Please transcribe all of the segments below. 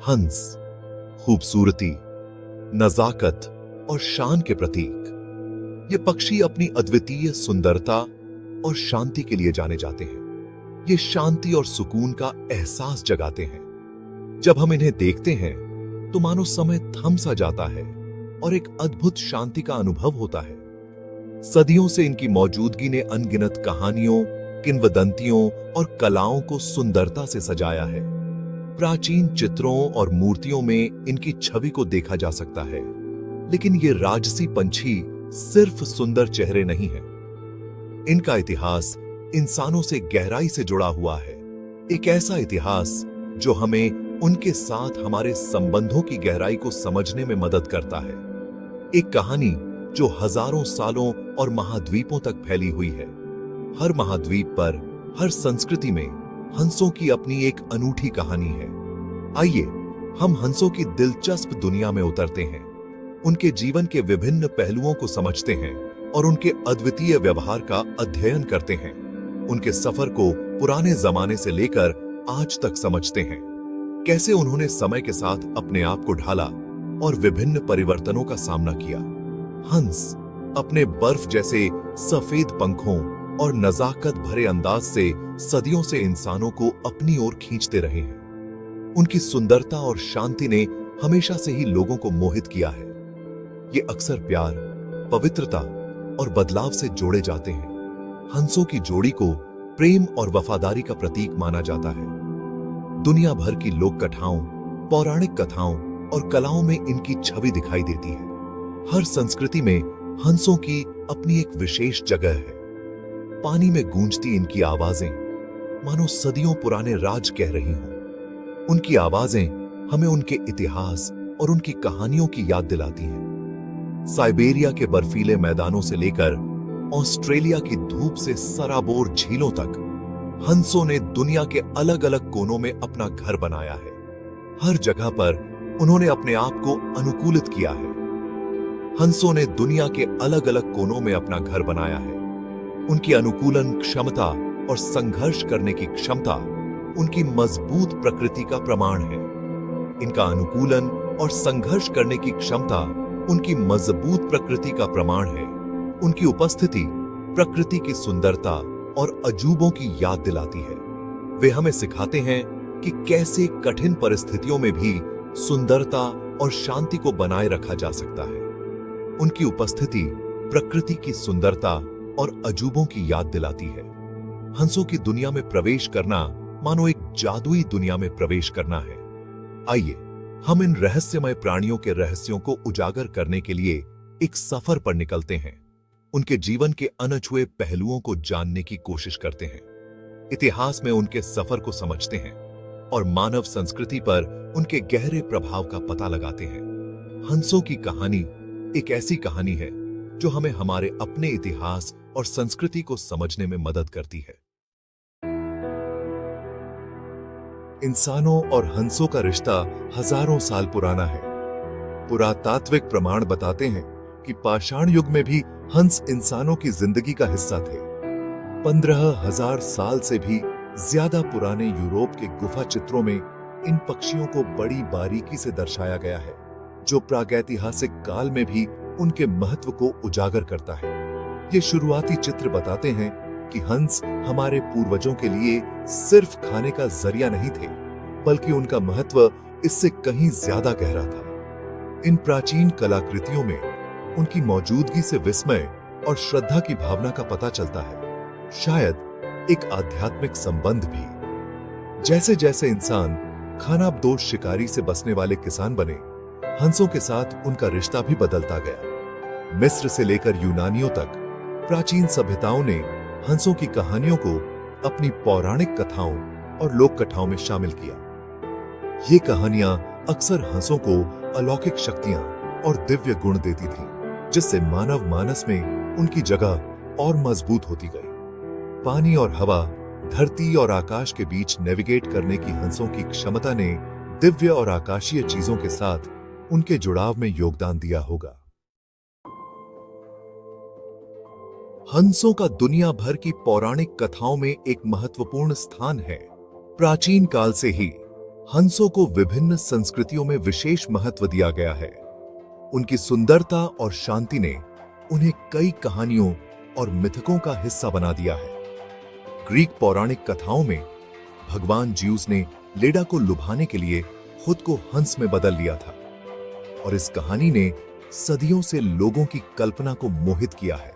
हंस खूबसूरती, नजाकत और शान के प्रतीक। ये पक्षी अपनी अद्वितीय सुंदरता और शांति के लिए जाने जाते हैं। ये शांति और सुकून का एहसास जगाते हैं। जब हम इन्हें देखते हैं तो मानो समय थम सा जाता है और एक अद्भुत शांति का अनुभव होता है। सदियों से इनकी मौजूदगी ने अनगिनत कहानियों, किंवदंतियों और कलाओं को सुंदरता से सजाया है। प्राचीन चित्रों और मूर्तियों में इनकी छवि को देखा जा सकता है, लेकिन ये राजसी पंछी सिर्फ सुंदर चेहरे नहीं हैं। इनका इतिहास इंसानों से गहराई से जुड़ा हुआ है। एक ऐसा इतिहास जो हमें उनके साथ हमारे संबंधों की गहराई को समझने में मदद करता है। एक कहानी जो हजारों सालों और महाद्वीपों तक फैली हुई है। हर महाद्वीप पर, हर संस्कृति में हंसों की अपनी एक अनूठी कहानी है। आइए हम हंसों की दिलचस्प दुनिया में उतरते हैं, उनके जीवन के विभिन्न पहलुओं को समझते हैं और उनके अद्वितीय व्यवहार का अध्ययन करते हैं। उनके सफर को पुराने जमाने से लेकर आज तक समझते हैं। कैसे उन्होंने समय के साथ अपने आप को ढाला और विभिन्न परिवर्तनों का सामना किया। हंस अपने बर्फ जैसे सफेद पंखों और नजाकत भरे अंदाज से सदियों से इंसानों को अपनी ओर खींचते रहे हैं। उनकी सुंदरता और शांति ने हमेशा से ही लोगों को मोहित किया है। ये अक्सर प्यार, पवित्रता और बदलाव से जोड़े जाते हैं। हंसों की जोड़ी को प्रेम और वफादारी का प्रतीक माना जाता है। दुनिया भर की लोक कथाओं, पौराणिक कथाओं और कलाओं में इनकी छवि दिखाई देती है। हर संस्कृति में हंसों की अपनी एक विशेष जगह है। पानी में गूंजती इनकी आवाजें मानो सदियों पुराने राज कह रही हों। उनकी आवाजें हमें उनके इतिहास और उनकी कहानियों की याद दिलाती हैं। साइबेरिया के बर्फीले मैदानों से लेकर ऑस्ट्रेलिया की धूप से सराबोर झीलों तक हंसों ने दुनिया के अलग अलग कोनों में अपना घर बनाया है। हर जगह पर उन्होंने अपने आप को अनुकूलित किया है। हंसों ने दुनिया के अलग अलग कोनों में अपना घर बनाया है। उनकी अनुकूलन क्षमता और संघर्ष करने की क्षमता उनकी मजबूत प्रकृति का प्रमाण है। इनका अनुकूलन और संघर्ष करने की क्षमता उनकी मजबूत प्रकृति का प्रमाण है। उनकी उपस्थिति प्रकृति की सुंदरता और अजूबों की याद दिलाती है। वे हमें सिखाते हैं कि कैसे कठिन परिस्थितियों में भी सुंदरता और शांति को बनाए रखा जा सकता है। उनकी उपस्थिति प्रकृति की सुंदरता और अजूबों की याद दिलाती है। हंसों की दुनिया में प्रवेश करना मानो एक जादुई दुनिया में प्रवेश करना है। आइए हम इन रहस्यमय प्राणियों के रहस्यों को उजागर करने के लिए एक सफर पर निकलते हैं। उनके जीवन के अनछुए पहलुओं को जानने की कोशिश करते हैं। इतिहास में उनके सफर को समझते हैं और मानव संस्कृति पर उनके गहरे प्रभाव का पता लगाते हैं। हंसों की कहानी एक ऐसी कहानी है जो हमें हमारे अपने इतिहास और संस्कृति को समझने में मदद करती है। इंसानों और हंसों का रिश्ता हजारों साल पुराना है। पुरातात्विक प्रमाण बताते हैं कि पाषाण युग में भी हंस इंसानों की जिंदगी का हिस्सा थे। 15,000 साल से भी ज्यादा पुराने यूरोप के गुफा चित्रों में इन पक्षियों को बड़ी बारीकी से दर्शाया गया है, जो प्रागैतिहासिक काल में भी उनके महत्व को उजागर करता है। ये शुरुआती चित्र बताते हैं कि हंस हमारे पूर्वजों के लिए सिर्फ खाने का जरिया नहीं थे, बल्कि उनका महत्व इससे कहीं ज्यादा गहरा था। इन प्राचीन कलाकृतियों में उनकी मौजूदगी से विस्मय और श्रद्धा की भावना का पता चलता है, शायद एक आध्यात्मिक संबंध भी। जैसे जैसे इंसान खानाबदोश शिकारी से बसने वाले किसान बने, हंसों के साथ उनका रिश्ता भी बदलता गया। मिस्र से लेकर यूनानियों तक प्राचीन सभ्यताओं ने हंसों की कहानियों को अपनी पौराणिक कथाओं और लोक कथाओं में शामिल किया। ये कहानियां अक्सर हंसों को अलौकिक शक्तियां और दिव्य गुण देती थीं, जिससे मानव मानस में उनकी जगह और मजबूत होती गई। पानी और हवा, धरती और आकाश के बीच नेविगेट करने की हंसों की क्षमता ने दिव्य और आकाशीय चीजों के साथ उनके जुड़ाव में योगदान दिया होगा। हंसों का दुनिया भर की पौराणिक कथाओं में एक महत्वपूर्ण स्थान है। प्राचीन काल से ही हंसों को विभिन्न संस्कृतियों में विशेष महत्व दिया गया है। उनकी सुंदरता और शांति ने उन्हें कई कहानियों और मिथकों का हिस्सा बना दिया है। ग्रीक पौराणिक कथाओं में भगवान ज्यूस ने लेडा को लुभाने के लिए खुद को हंस में बदल लिया था और इस कहानी ने सदियों से लोगों की कल्पना को मोहित किया है।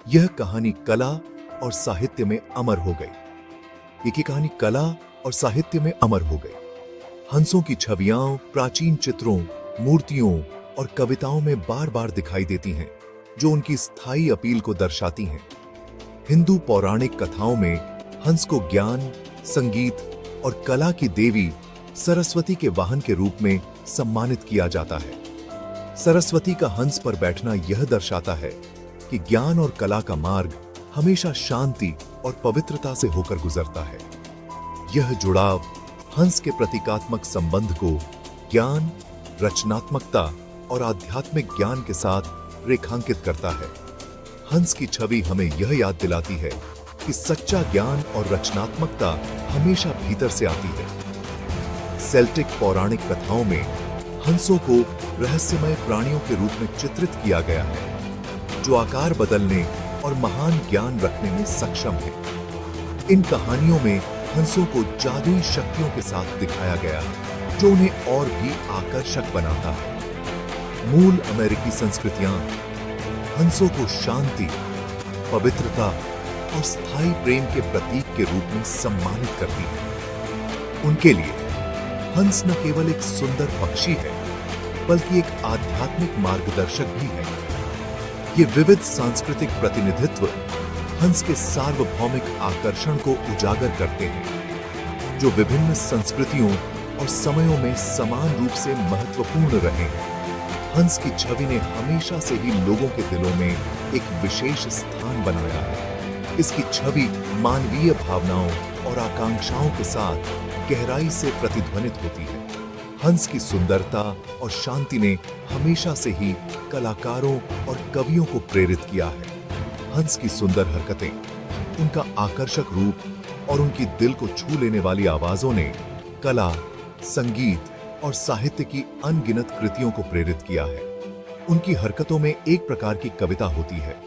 यह कहानी कला और साहित्य में अमर हो गई। एक कहानी कला और साहित्य में अमर हो गई। हंसों की छवियां प्राचीन चित्रों, मूर्तियों और कविताओं में बार बार दिखाई देती हैं, जो उनकी स्थायी अपील को दर्शाती हैं। हिंदू पौराणिक कथाओं में हंस को ज्ञान, संगीत और कला की देवी सरस्वती के वाहन के रूप में सम्मानित किया जाता है। सरस्वती का हंस पर बैठना यह दर्शाता है कि ज्ञान और कला का मार्ग हमेशा शांति और पवित्रता से होकर गुजरता है। यह जुड़ाव हंस के प्रतीकात्मक संबंध को ज्ञान, रचनात्मकता और आध्यात्मिक ज्ञान के साथ रेखांकित करता है। हंस की छवि हमें यह याद दिलाती है कि सच्चा ज्ञान और रचनात्मकता हमेशा भीतर से आती है। सेल्टिक पौराणिक कथाओं में हंसों को रहस्यमय प्राणियों के रूप में चित्रित किया गया है, जो आकार बदलने और महान ज्ञान रखने में सक्षम है। इन कहानियों में हंसों को जादुई शक्तियों के साथ दिखाया गया है, जो उन्हें और भी आकर्षक बनाता है। मूल अमेरिकी संस्कृतियां हंसों को शांति, पवित्रता और स्थायी प्रेम के प्रतीक के रूप में सम्मानित करती हैं। उनके लिए हंस न केवल एक सुंदर पक्षी है, बल्कि एक आध्यात्मिक मार्गदर्शक भी है। ये विविध सांस्कृतिक प्रतिनिधित्व हंस के सार्वभौमिक आकर्षण को उजागर करते हैं, जो विभिन्न संस्कृतियों और समयों में समान रूप से महत्वपूर्ण रहे हैं। हंस की छवि ने हमेशा से ही लोगों के दिलों में एक विशेष स्थान बनाया है। इसकी छवि मानवीय भावनाओं और आकांक्षाओं के साथ गहराई से प्रतिध्वनित होती है। हंस की सुंदरता और शांति ने हमेशा से ही कलाकारों और कवियों को प्रेरित किया है। हंस की सुंदर हरकतें, उनका आकर्षक रूप और उनकी दिल को छू लेने वाली आवाजों ने कला, संगीत और साहित्य की अनगिनत कृतियों को प्रेरित किया है। उनकी हरकतों में एक प्रकार की कविता होती है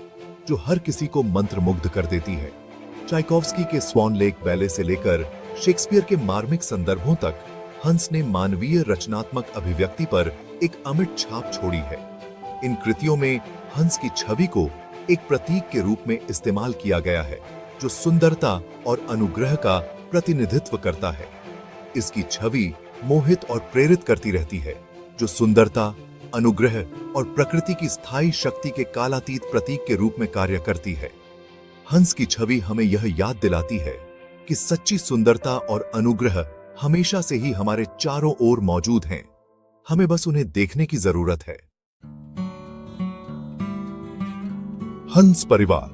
जो हर किसी को मंत्रमुग्ध कर देती है। चाइकोव्स्की के स्वान लेक बैले से लेकर शेक्सपियर के मार्मिक संदर्भों तक हंस ने मानवीय रचनात्मक अभिव्यक्ति पर एक अमिट छाप छोड़ी है। इन कृतियों में हंस की छवि को एक प्रतीक के रूप में इस्तेमाल किया गया है, जो सुंदरता और अनुग्रह का प्रतिनिधित्व करता है। इसकी छवि मोहित और प्रेरित करती रहती है, जो सुंदरता, अनुग्रह और प्रकृति की स्थायी शक्ति के कालातीत प्रतीक के रूप में कार्य करती है। हंस की छवि हमें यह याद दिलाती है कि सच्ची सुंदरता और अनुग्रह हमेशा से ही हमारे चारों ओर मौजूद हैं। हमें बस उन्हें देखने की जरूरत है। हंस परिवार,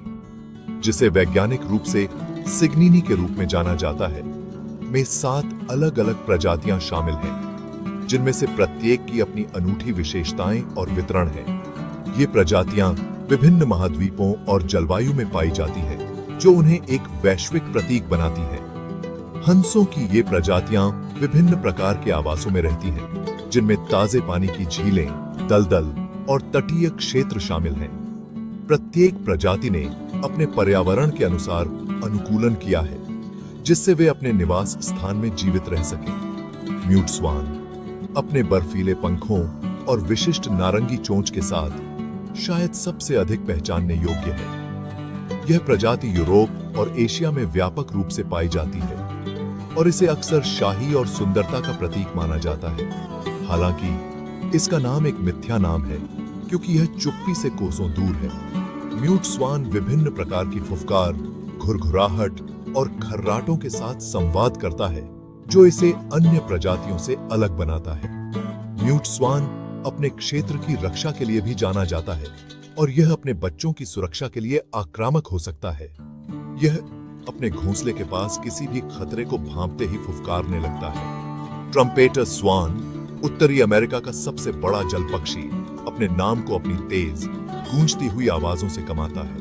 जिसे वैज्ञानिक रूप से सिग्निनी के रूप में जाना जाता है, में 7 अलग-अलग प्रजातियां शामिल हैं, जिनमें से प्रत्येक की अपनी अनूठी विशेषताएं और वितरण है। ये प्रजातियां विभिन्न महाद्वीपों और जलवायु में पाई जाती है, जो उन्हें एक वैश्विक प्रतीक बनाती है। हंसों की ये प्रजातियां विभिन्न प्रकार के आवासों में रहती हैं, जिनमें ताजे पानी की झीलें, दलदल और तटीय क्षेत्र शामिल हैं। प्रत्येक प्रजाति ने अपने पर्यावरण के अनुसार अनुकूलन किया है, जिससे वे अपने निवास स्थान में जीवित रह सकें। म्यूट स्वान अपने बर्फीले पंखों और विशिष्ट नारंगी चोंच के साथ शायद सबसे अधिक पहचानने योग्य है। यह प्रजाति यूरोप और एशिया में व्यापक रूप से पाई जाती है और इसे अक्सर शाही और सुंदरता का प्रतीक माना जाता है। हालांकि इसका नाम एक मिथ्या नाम है, क्योंकि यह चुप्पी से कोसों दूर है। म्यूट स्वान विभिन्न प्रकार की फुफकार, घुरघुराहट और खर्राटों के साथ संवाद करता है, जो इसे अन्य प्रजातियों से अलग बनाता है। म्यूट स्वान अपने क्षेत्र की रक्षा के लिए भी जाना जाता है और यह अपने बच्चों की सुरक्षा के लिए आक्रामक हो सकता है। यह अपने घोंसले के पास किसी भी खतरे को भांपते ही फुफकारने लगता है। ट्रम्पेटर स्वान उत्तरी अमेरिका का सबसे बड़ा जल पक्षी अपने नाम को अपनी तेज गूंजती हुई आवाजों से कमाता है।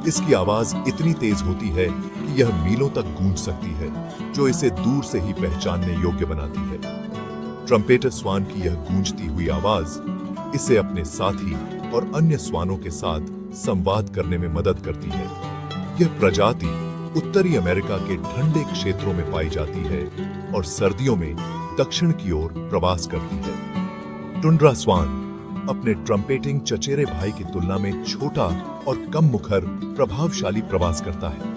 इसकी आवाज इतनी तेज होती है कि यह मीलों तक गूंज सकती है, जो इसे दूर से ही पहचानने योग्य बनाती है। ट्रम्पेटर स्वान की यह गूंजती हुई आवाज इसे अपने साथी और अन्य स्वानों के साथ संवाद करने में मदद करती है। यह प्रजाति उत्तरी अमेरिका के ठंडे क्षेत्रों में पाई जाती है और सर्दियों में दक्षिण की ओर प्रवास करती है। टुंड्रा स्वान अपने ट्रम्पेटिंग चचेरे भाई की तुलना में छोटा और कम मुखर प्रभावशाली प्रवास करता है।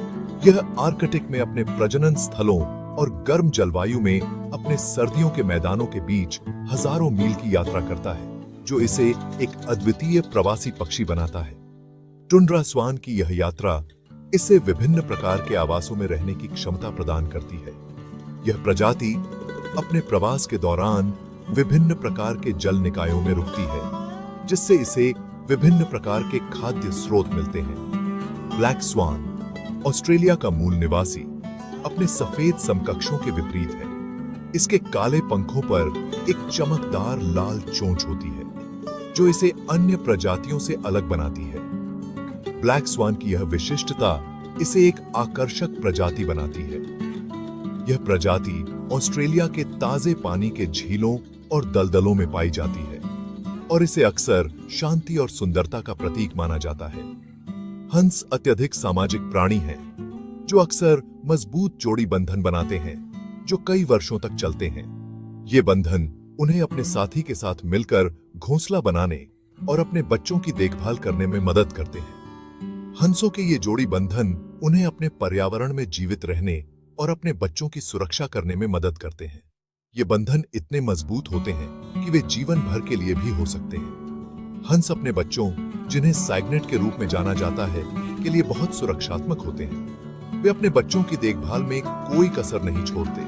यह आर्कटिक में अपने प्रजनन स्थलों और गर्म जलवायु में अपने सर्दियों के मैदानों के बीच हजारों मील की यात्रा करता है, जो इसे एक अद्वितीय प्रवासी पक्षी बनाता है। टुंड्रा स्वान की यह यात्रा इसे विभिन्न प्रकार के आवासों में रहने की क्षमता प्रदान करती है। यह प्रजाति अपने प्रवास के दौरान विभिन्न प्रकार के जल निकायों में रुकती है, जिससे इसे विभिन्न प्रकार के खाद्य स्रोत मिलते हैं। ब्लैक स्वान ऑस्ट्रेलिया का मूल निवासी अपने सफेद समकक्षों के विपरीत है। इसके काले पंखों पर एक चमकदार लाल चोंच होती है, जो इसे अन्य प्रजातियों से अलग बनाती है। ब्लैक स्वान की यह विशिष्टता इसे एक आकर्षक प्रजाति बनाती है। यह प्रजाति ऑस्ट्रेलिया के ताजे पानी के झीलों और दलदलों में पाई जाती है और इसे अक्सर शांति और सुंदरता का प्रतीक माना जाता है। हंस अत्यधिक सामाजिक प्राणी हैं, जो अक्सर मजबूत जोड़ी बंधन बनाते हैं, जो कई वर्षों तक चलते हैं। ये बंधन उन्हें अपने साथी के साथ मिलकर घोंसला बनाने और अपने बच्चों की देखभाल करने में मदद करते हैं। हंसों के ये जोड़ी बंधन उन्हें अपने पर्यावरण में जीवित रहने और अपने बच्चों की सुरक्षा करने में मदद करते हैं। ये बंधन इतने मजबूत होते हैं कि वे जीवन भर के लिए भी हो सकते हैं। हंस अपने बच्चों, जिन्हें साइग्नेट के रूप में जाना जाता है, के लिए बहुत सुरक्षात्मक होते हैं। वे अपने बच्चों की देखभाल में कोई कसर नहीं छोड़ते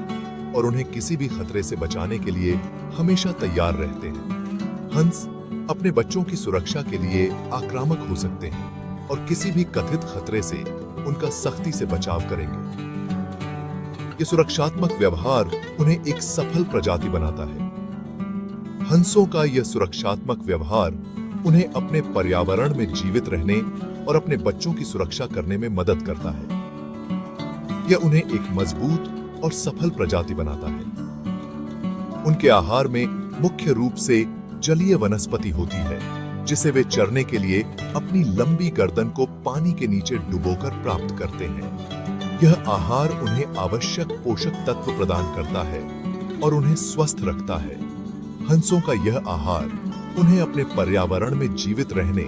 और उन्हें किसी भी खतरे से बचाने के लिए हमेशा तैयार रहते हैं। हंस अपने बच्चों की सुरक्षा के लिए आक्रामक हो सकते हैं और किसी भी कथित खतरे से उनका सख्ती से बचाव करेंगे। ये सुरक्षात्मक व्यवहार उन्हें एक सफल प्रजाति बनाता है। हंसों का यह सुरक्षात्मक व्यवहार उन्हें अपने पर्यावरण में जीवित रहने और अपने बच्चों की सुरक्षा करने में मदद करता है। यह उन्हें एक मजबूत और सफल प्रजाति बनाता है। उनके आहार में मुख्य रूप से जलीय वनस्पति होती है, जिसे वे चरने के लिए अपनी लंबी गर्दन को पानी के नीचे डुबोकर प्राप्त करते हैं। यह आहार उन्हें आवश्यक पोषक तत्व प्रदान करता है और उन्हें स्वस्थ रखता है। हंसों का यह आहार उन्हें अपने पर्यावरण में जीवित रहने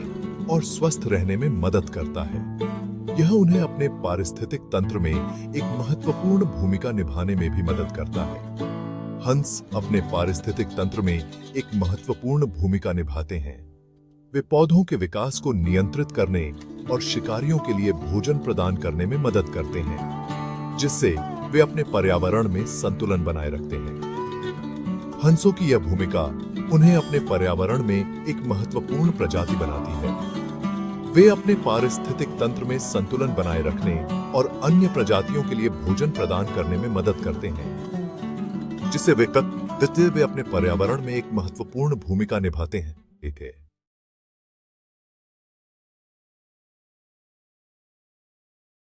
और स्वस्थ रहने में मदद करता है। यह उन्हें अपने पारिस्थितिक तंत्र में एक महत्वपूर्ण भूमिका निभाने में भी मदद करता है। हंस अपने पारिस्थितिक तंत्र में एक महत्वपूर्ण भूमिका निभाते हैं। वे पौधों के विकास को नियंत्रित करने और शिकारियों के लिए भोजन प्रदान करने में मदद करते हैं, जिससे वे अपने पर्यावरण में संतुलन बनाए रखते हैं। हंसों की यह भूमिका उन्हें अपने पर्यावरण में एक महत्वपूर्ण प्रजाति बनाती है। वे अपने पारिस्थितिक तंत्र में संतुलन बनाए रखने और अन्य प्रजातियों के लिए भोजन प्रदान करने में मदद करते हैं, जिससे वे अपने पर्यावरण में एक महत्वपूर्ण भूमिका निभाते हैं।